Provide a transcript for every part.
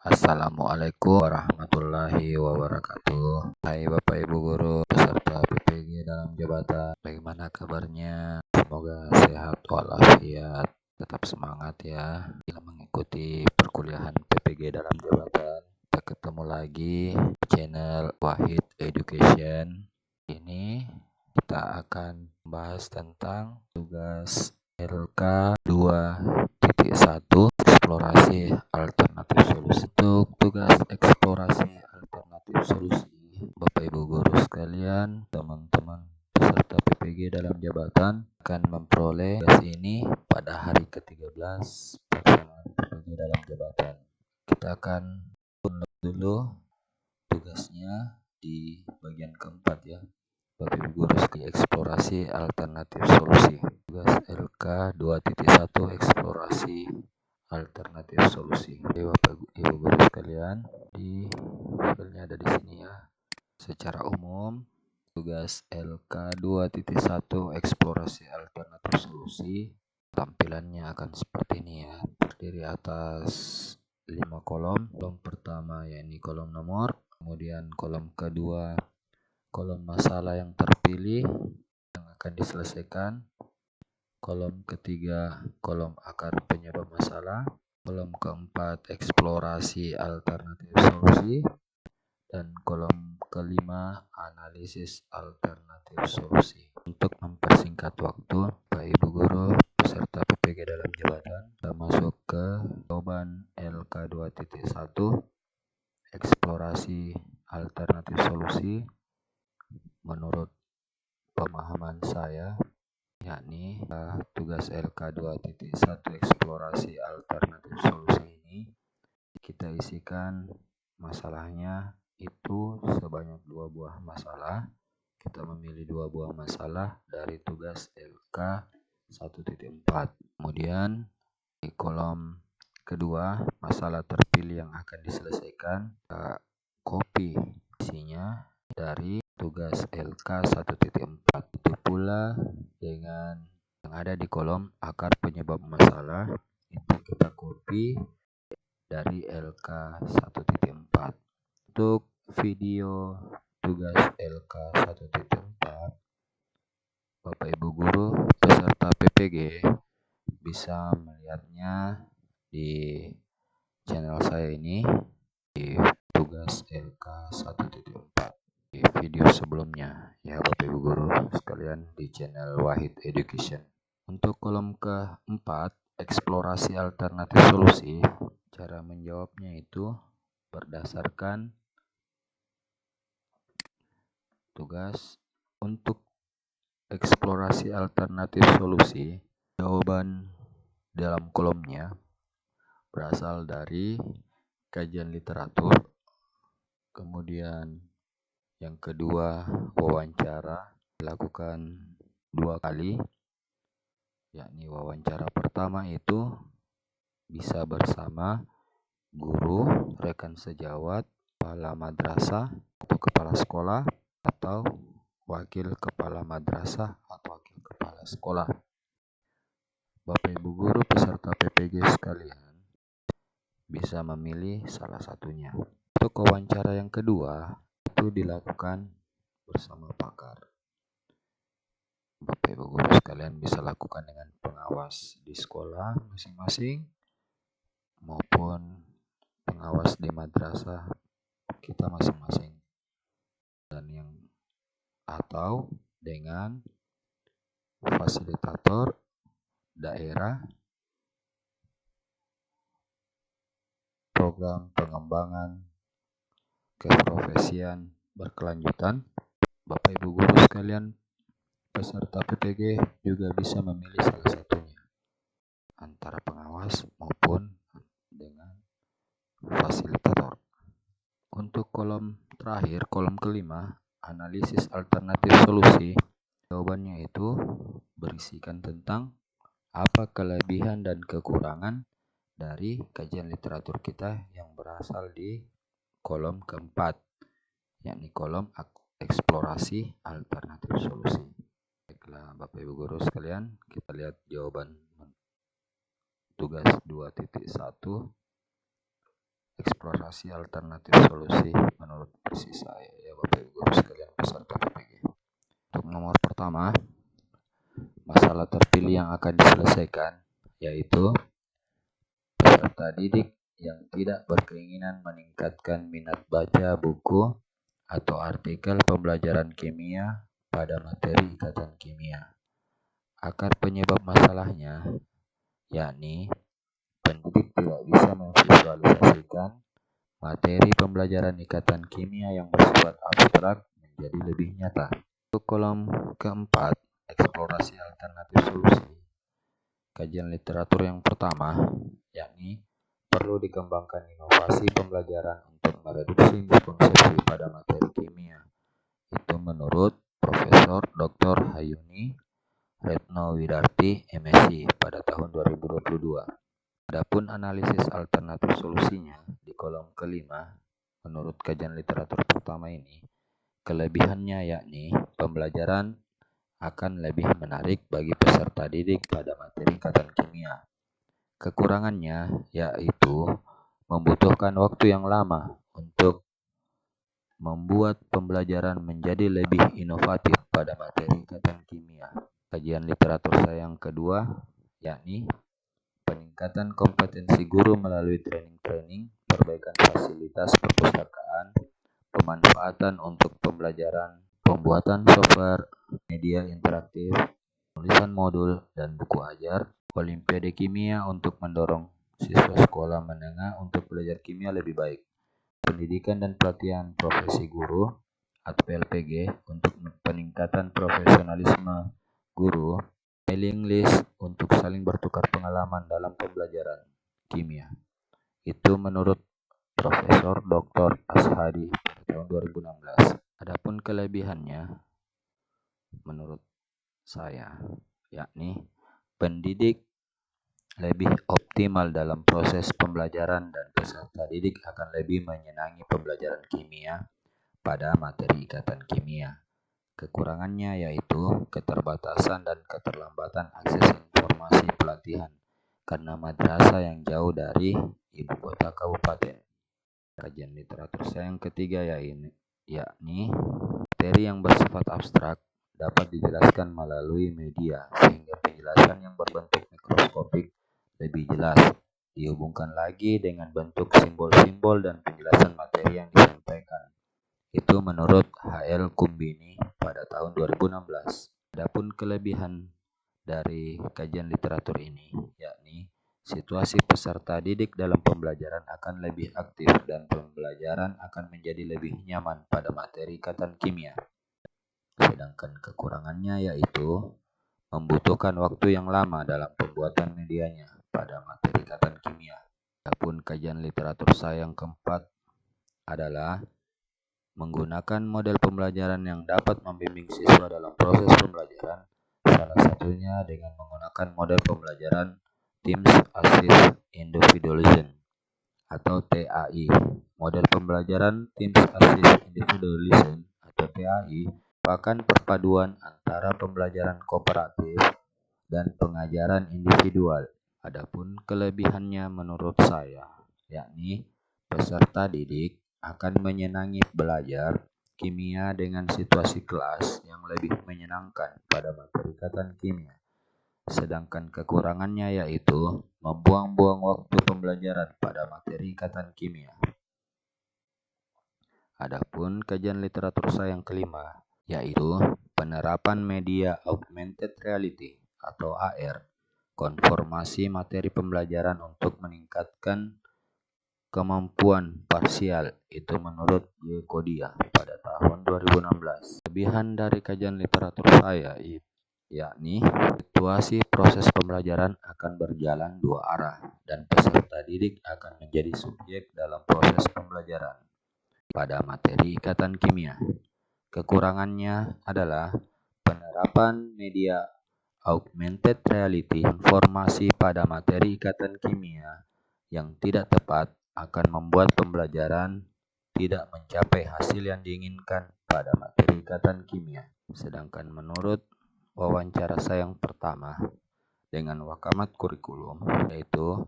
Assalamualaikum warahmatullahi wabarakatuh. Hai Bapak Ibu Guru peserta PPG dalam jabatan. Bagaimana kabarnya? Semoga sehat walafiat. Tetap semangat ya dalam mengikuti perkuliahan PPG dalam jabatan. Kita ketemu lagi di channel Wahid Education. Ini kita akan membahas tentang tugas LK 2.1 eksplorasi alternatif solusi. Untuk tugas eksplorasi alternatif solusi, Bapak Ibu Guru sekalian, teman-teman peserta PPG dalam jabatan akan memperoleh tugas ini pada hari ke-13 pelaksanaan PPG dalam jabatan. Kita akan download dulu tugasnya di bagian keempat ya. Bapak Ibu Guru sekalian, eksplorasi alternatif solusi. Tugas LK 2.1 eksplorasi alternatif solusi. Oke, Bapak Ibu Guru sekalian, di filenya ada di sini ya. Secara umum, tugas LK 2.1 eksplorasi alternatif solusi tampilannya akan seperti ini ya. Terdiri atas 5 kolom. Kolom pertama yakni kolom nomor, kemudian kolom kedua kolom masalah yang terpilih yang akan diselesaikan, kolom ketiga kolom akar penyebab masalah, kolom keempat eksplorasi alternatif solusi, dan kolom kelima analisis alternatif solusi. Untuk mempersingkat waktu, Pak Ibu Guru peserta PPG dalam jabatan kita masuk ke jawaban LK 2.1 eksplorasi alternatif solusi. Menurut pemahaman saya, yakni tugas LK 2.1 eksplorasi alternatif solusi ini kita isikan masalahnya itu sebanyak 2 buah masalah. Kita memilih 2 buah masalah dari tugas LK 1.4. Kemudian di kolom kedua masalah terpilih yang akan diselesaikan, kita copy isinya dari tugas LK 1.4. Itu pula dengan yang ada di kolom akar penyebab masalah, itu kita copy dari LK 1.4. Untuk video tugas LK 1.4, Bapak Ibu Guru peserta PPG bisa melihatnya di channel saya ini di tugas LK 1.4 di video sebelumnya ya Bapak Ibu Guru sekalian di channel Wahid Education. Untuk kolom keempat eksplorasi alternatif solusi, cara menjawabnya itu berdasarkan tugas. Untuk eksplorasi alternatif solusi, jawaban dalam kolomnya berasal dari kajian literatur, kemudian yang kedua wawancara dilakukan 2 kali, yakni wawancara pertama itu bisa bersama guru, rekan sejawat, kepala madrasah atau kepala sekolah, atau wakil kepala madrasah atau wakil kepala sekolah. Bapak Ibu Guru peserta PPG sekalian bisa memilih salah satunya. Untuk wawancara yang kedua itu dilakukan bersama pakar. Bapak Ibu Guru sekalian bisa lakukan dengan pengawas di sekolah masing-masing maupun pengawas di madrasah kita masing-masing, dan yang atau dengan fasilitator daerah program pengembangan keprofesian berkelanjutan. Bapak Ibu Guru sekalian peserta PPG juga bisa memilih salah satunya antara pengawas maupun dengan fasilitator. Untuk kolom terakhir, kolom kelima, analisis alternatif solusi, jawabannya itu berisikan tentang apa kelebihan dan kekurangan dari kajian literatur kita yang berasal di kolom keempat, yakni kolom eksplorasi alternatif solusi. Baiklah Bapak Ibu Guru sekalian, kita lihat jawaban tugas 2.1 eksplorasi alternatif solusi menurut versi saya, ya Bapak Ibu Guru sekalian peserta PPG. Untuk nomor pertama, masalah terpilih yang akan diselesaikan yaitu peserta didik yang tidak berkeinginan meningkatkan minat baca buku atau artikel pembelajaran kimia pada materi ikatan kimia. Akar penyebab masalahnya yakni pendidik tidak bisa memvisualisasikan materi pembelajaran ikatan kimia yang bersifat abstrak menjadi lebih nyata. Untuk kolom keempat, eksplorasi alternatif solusi. Kajian literatur yang pertama, yakni perlu dikembangkan inovasi pembelajaran untuk mereduksi miskonsepsi pada materi kimia. Itu menurut Profesor Dr. Hayuni Retno Widarti, MSc pada tahun 2022. Adapun analisis alternatif solusinya di kolom kelima, menurut kajian literatur pertama ini, kelebihannya yakni pembelajaran akan lebih menarik bagi peserta didik pada materi ikatan kimia. Kekurangannya yaitu membutuhkan waktu yang lama untuk membuat pembelajaran menjadi lebih inovatif pada materi ikatan kimia. Kajian literatur saya yang kedua yakni peningkatan kompetensi guru melalui training-training, perbaikan fasilitas perpustakaan, pemanfaatan untuk pembelajaran, pembuatan software, media interaktif, tulisan modul dan buku ajar, olimpiade kimia untuk mendorong siswa sekolah menengah untuk belajar kimia lebih baik, pendidikan dan pelatihan profesi guru atau PLPG untuk peningkatan profesionalisme guru, mailing list untuk saling bertukar pengalaman dalam pembelajaran kimia. Itu menurut Profesor Dr. Ashadi pada tahun 2016. Adapun kelebihannya menurut saya yakni pendidik lebih optimal dalam proses pembelajaran dan peserta didik akan lebih menyenangi pembelajaran kimia pada materi ikatan kimia. Kekurangannya yaitu keterbatasan dan keterlambatan akses informasi pelatihan karena madrasah yang jauh dari ibu kota kabupaten. Kajian literatur saya yang ketiga yakni materi yang bersifat abstrak dapat dijelaskan melalui media sehingga penjelasan yang berbentuk mikroskopik lebih jelas dihubungkan lagi dengan bentuk simbol-simbol dan penjelasan materi yang disampaikan. Itu menurut H.L. Kumbini pada tahun 2016. Adapun kelebihan dari kajian literatur ini yakni situasi peserta didik dalam pembelajaran akan lebih aktif dan pembelajaran akan menjadi lebih nyaman pada materi ikatan kimia. Sedangkan kekurangannya yaitu membutuhkan waktu yang lama dalam pembuatan medianya pada materi ikatan kimia. Adapun kajian literatur saya yang keempat adalah menggunakan model pembelajaran yang dapat membimbing siswa dalam proses pembelajaran, salah satunya dengan menggunakan model pembelajaran Teams Assist Individualism atau TAI. Model pembelajaran Teams Assist Individualism atau TAI merupakan perpaduan antara pembelajaran kooperatif dan pengajaran individual. Adapun kelebihannya menurut saya yakni peserta didik akan menyenangi belajar kimia dengan situasi kelas yang lebih menyenangkan pada materi ikatan kimia. Sedangkan kekurangannya yaitu membuang-buang waktu pembelajaran pada materi ikatan kimia. Adapun kajian literatur saya yang kelima yaitu penerapan media augmented reality atau AR, konformasi materi pembelajaran untuk meningkatkan kemampuan parsial, itu menurut Yekodia pada tahun 2016. Kelebihan dari kajian literatur saya yakni situasi proses pembelajaran akan berjalan dua arah dan peserta didik akan menjadi subjek dalam proses pembelajaran pada materi ikatan kimia. Kekurangannya adalah penerapan media augmented reality, informasi pada materi ikatan kimia yang tidak tepat akan membuat pembelajaran tidak mencapai hasil yang diinginkan pada materi ikatan kimia. Sedangkan menurut wawancara saya yang pertama dengan Wakamat Kurikulum, yaitu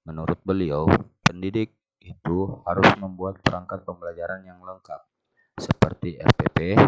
menurut beliau, pendidik itu harus membuat perangkat pembelajaran yang lengkap, seperti RPP,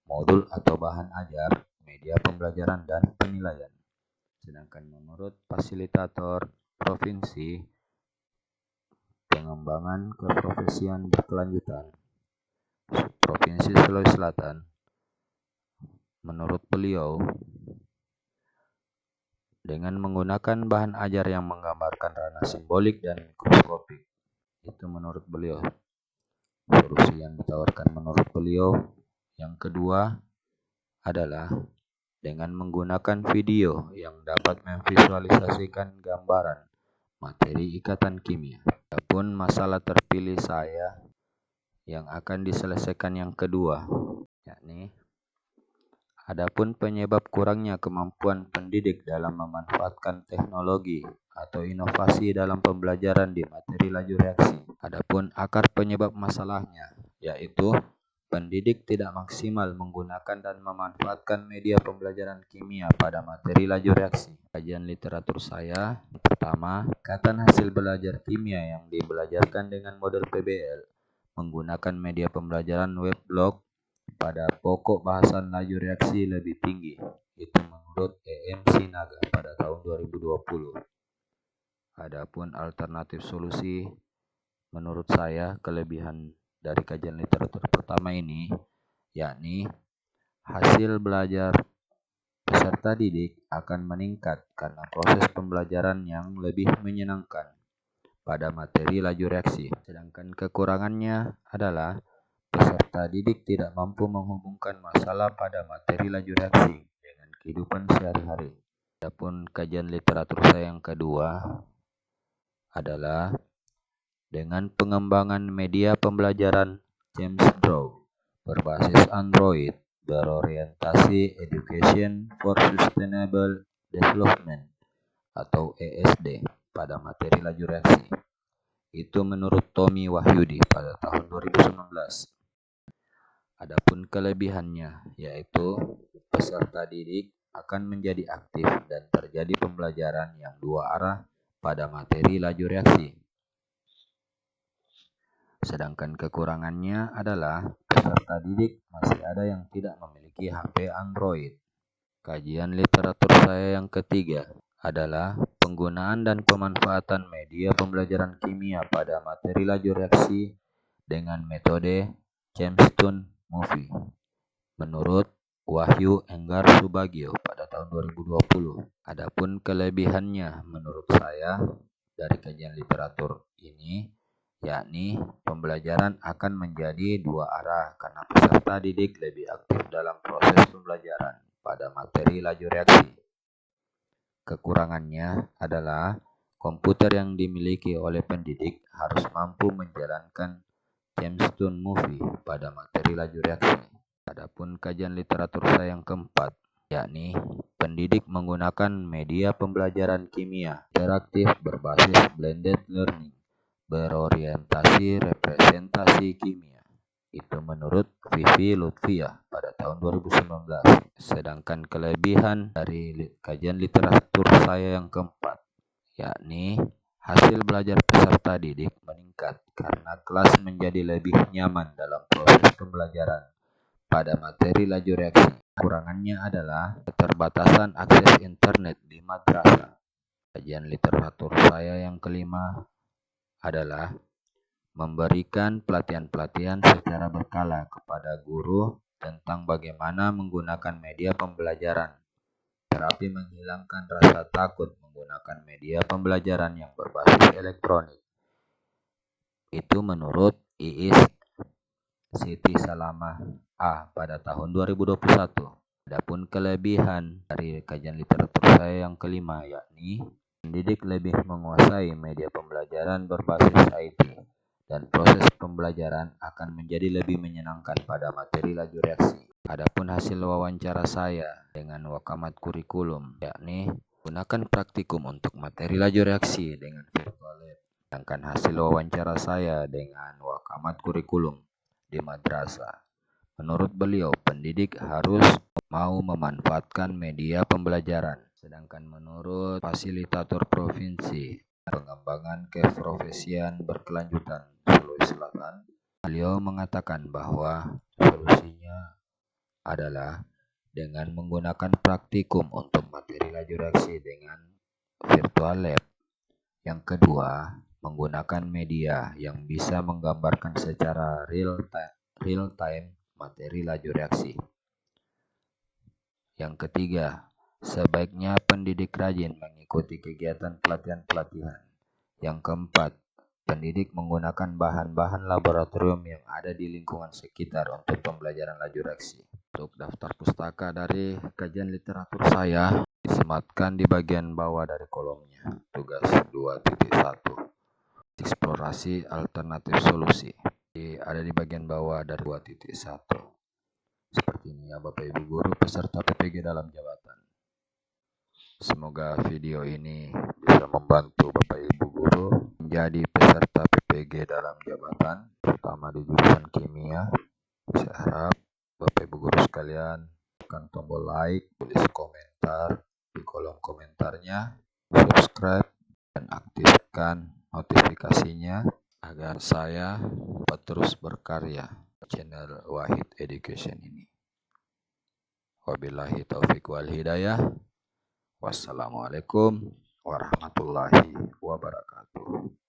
modul atau bahan ajar, media pembelajaran, dan penilaian. Sedangkan menurut fasilitator provinsi, pengembangan keprofesian berkelanjutan Provinsi Sulawesi Selatan, menurut beliau, dengan menggunakan bahan ajar yang menggambarkan ranah simbolik dan mikroskopik. Itu menurut beliau. Solusi yang ditawarkan menurut beliau yang kedua adalah dengan menggunakan video yang dapat memvisualisasikan gambaran materi ikatan kimia. Adapun masalah terpilih saya yang akan diselesaikan yang kedua, yakni adapun penyebab kurangnya kemampuan pendidik dalam memanfaatkan teknologi atau inovasi dalam pembelajaran di materi laju reaksi. Adapun akar penyebab masalahnya, yaitu pendidik tidak maksimal menggunakan dan memanfaatkan media pembelajaran kimia pada materi laju reaksi. Kajian literatur saya, pertama, ikatan hasil belajar kimia yang dibelajarkan dengan model PBL menggunakan media pembelajaran web blog pada pokok bahasan laju reaksi lebih tinggi. Itu menurut EM Sinaga pada tahun 2020. Adapun alternatif solusi, menurut saya kelebihan dari kajian literatur pertama ini, yakni hasil belajar peserta didik akan meningkat karena proses pembelajaran yang lebih menyenangkan pada materi laju reaksi. Sedangkan kekurangannya adalah peserta didik tidak mampu menghubungkan masalah pada materi laju reaksi dengan kehidupan sehari-hari. Adapun kajian literatur saya yang kedua adalah dengan pengembangan media pembelajaran James Draw berbasis Android berorientasi Education for Sustainable Development atau ESD pada materi laju reaksi. Itu menurut Tommy Wahyudi pada tahun 2019. Adapun kelebihannya, yaitu peserta didik akan menjadi aktif dan terjadi pembelajaran yang dua arah pada materi laju reaksi. Sedangkan kekurangannya adalah peserta didik masih ada yang tidak memiliki HP Android. Kajian literatur saya yang ketiga adalah penggunaan dan pemanfaatan media pembelajaran kimia pada materi laju reaksi dengan metode Gemstone Movie. Menurut Wahyu Enggar Subagio pada tahun 2020. Adapun kelebihannya menurut saya dari kajian literatur ini, yakni pembelajaran akan menjadi dua arah karena peserta didik lebih aktif dalam proses pembelajaran pada materi laju reaksi. Kekurangannya adalah komputer yang dimiliki oleh pendidik harus mampu menjalankan Gemstone Movie pada materi laju reaksi. Adapun kajian literatur saya yang keempat, yakni pendidik menggunakan media pembelajaran kimia interaktif berbasis blended learning berorientasi representasi kimia. Itu menurut Vivi Lutfiah pada tahun 2019. Sedangkan kelebihan dari kajian literatur saya yang keempat, yakni hasil belajar peserta didik meningkat karena kelas menjadi lebih nyaman dalam proses pembelajaran pada materi laju reaksi. Kurangannya adalah keterbatasan akses internet di madrasah. Kajian literatur saya yang kelima adalah memberikan pelatihan-pelatihan secara berkala kepada guru tentang bagaimana menggunakan media pembelajaran. Terapi menghilangkan rasa takut menggunakan media pembelajaran yang berbasis elektronik. Itu menurut Iis Siti Salamah A pada tahun 2021. Adapun kelebihan dari kajian literatur saya yang kelima, yakni pendidik lebih menguasai media pembelajaran berbasis IT dan proses pembelajaran akan menjadi lebih menyenangkan pada materi laju reaksi. Adapun hasil wawancara saya dengan Wakamat Kurikulum, yakni gunakan praktikum untuk materi laju reaksi dengan virtual lab. Sedangkan hasil wawancara saya dengan Wakamat Kurikulum di madrasah, menurut beliau pendidik harus mau memanfaatkan media pembelajaran. Sedangkan menurut fasilitator provinsi, pengembangan keprofesian berkelanjutan Sulawesi Selatan. Beliau mengatakan bahwa solusinya adalah dengan menggunakan praktikum untuk materi laju reaksi dengan virtual lab. Yang kedua, menggunakan media yang bisa menggambarkan secara real time materi laju reaksi. Yang ketiga, sebaiknya pendidik rajin mengikuti kegiatan pelatihan-pelatihan. Yang keempat, pendidik menggunakan bahan-bahan laboratorium yang ada di lingkungan sekitar untuk pembelajaran laju reaksi. Untuk daftar pustaka dari kajian literatur saya disematkan di bagian bawah dari kolomnya. Tugas 2.1. Eksplorasi alternatif solusi. Ada di bagian bawah dari 2.1. Seperti ini ya Bapak Ibu Guru peserta PPG dalam jabatan. Semoga video ini bisa membantu Bapak Ibu Guru menjadi peserta PPG dalam jabatan, terutama di jurusan kimia. Saya harap Bapak Ibu Guru sekalian tekan tombol like, tulis komentar di kolom komentarnya, subscribe, dan aktifkan notifikasinya agar saya dapat terus berkarya channel Wahid Education ini. Wabillahi taufiq wal hidayah. Wassalamualaikum warahmatullahi wabarakatuh.